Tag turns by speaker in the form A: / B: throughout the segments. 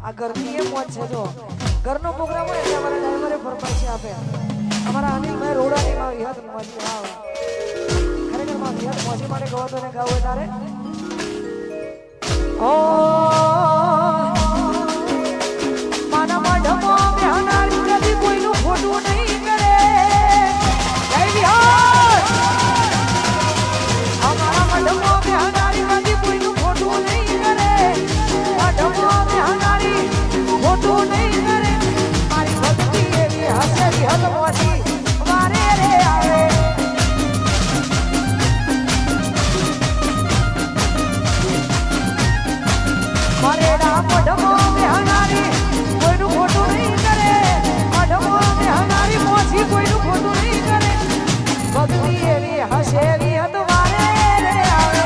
A: આ ઘરની એ મોજ છે. જો ઘરનો પ્રોગ્રામ હોય એટલે અમારા ડ્રાઈવરે ફરમાઈશ આપે. અમારા અનિલભાઈ રોડાની માં યાદ મોજી આવ ખરેખર માં યાદ મોજી માટે ગવો તો ને ગાવ તારે ઓ માના મઢમો બેહનારી કદી કોઈનું ખોટું નહીં કરે. જય બિહાર. અમારા મઢમો બેહનારી કદી કોઈનું ખોટું નહીં કરે. મઢમો બેહનારી ખોટું નહીં કરે. મારી ભક્તિ એવી હસેરી હલમોથી વારે રે આવે. મારે રામ મઢમો બેહનારી કોઈનું ખોટું નહીં કરે. મઢમો બેહનારી મોછી કોઈનું ખોટું નહીં કરે. ભક્તિ એવી હસેરી હત વારે રે આવે.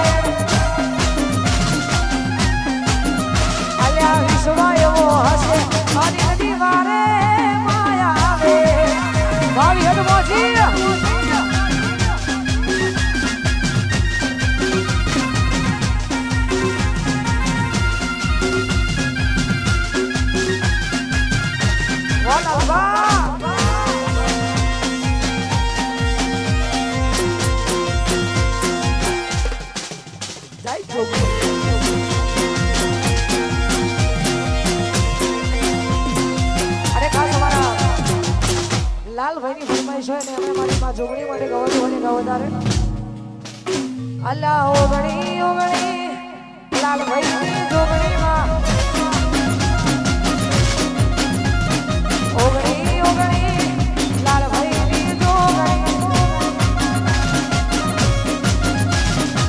A: અલ્યા વિશ્વા એવો હસે મારી નદી વારે માયા આવે. ભાવી હત મોછી ગવદારે અલ્લા ઓગણી ઓગણી લાલભાઈ જોગણીમાં ઓગણી ઓગણી લાલભાઈ જોગણી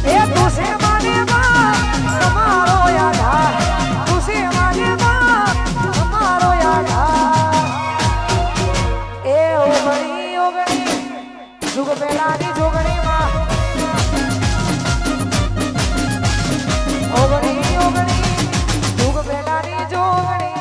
A: એ તુસે માને માં તમારો યાદ તુસે માને માં તમારો યાદ એ ઓગણી ઓગણી જુગ પેલાની જોગણીમાં ઓગણી ઓગણી જુગ પેલાની જોગણી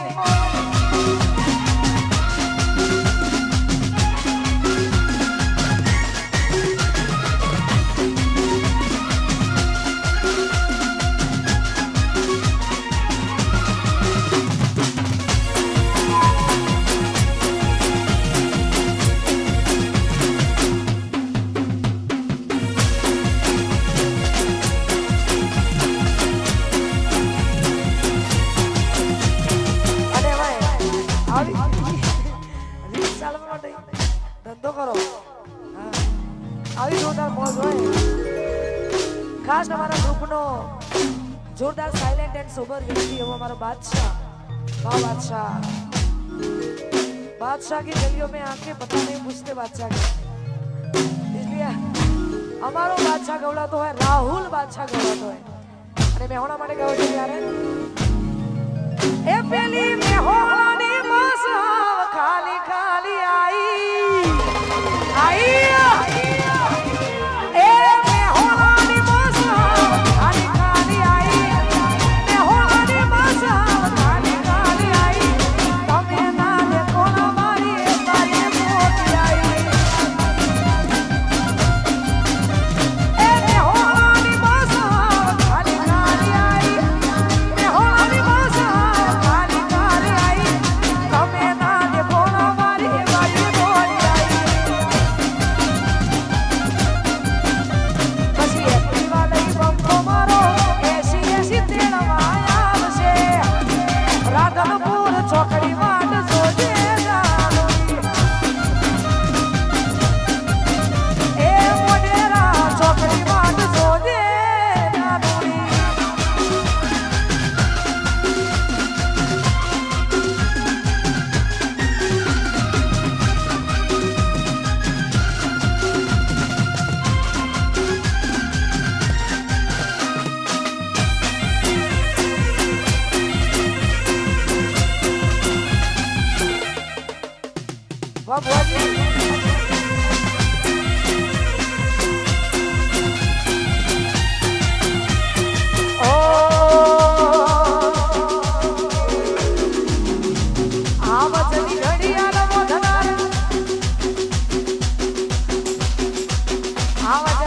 A: ધંધો કરો આવી જોરદાર મોજ હોય ખાસ અમારા ગ્રુપનો જોરદાર સાયલેન્ટ એન્ડ સોબર વ્યક્તિ એવો हमारा बादशाह बादशाह की गलियों में आके पता नहीं पूछते बादशाह के इसलिए हमारो बादशाह गवड़ा तो है राहुल बादशाह गवड़ा तो है अरे मैं होना माटे गयो छे यार ए पेली में होनी बस खाली खाली आई ए मैं होनी बस खाली खाली आई मैं होनी बस खाली खाली आई તમે ના દેખો ના મારી તારી મોટી आई ए मैं होनी बस खाली खाली आई मैं होनी बस खाली खाली आई તમે ના દેખો ના મારી તારી મોટી आई પછી એપી વાળી બંકો મારો એસી એસી તેડવા આવશે રાધનપુર ચોકડી વાટ જોજે જાનોરી એ મોઢેરા ચોકડી વાટ જોજે જાનોરી વાહ ભુવાજી ઓ આવજની ઘડિયાળ મોઢનાર આવજ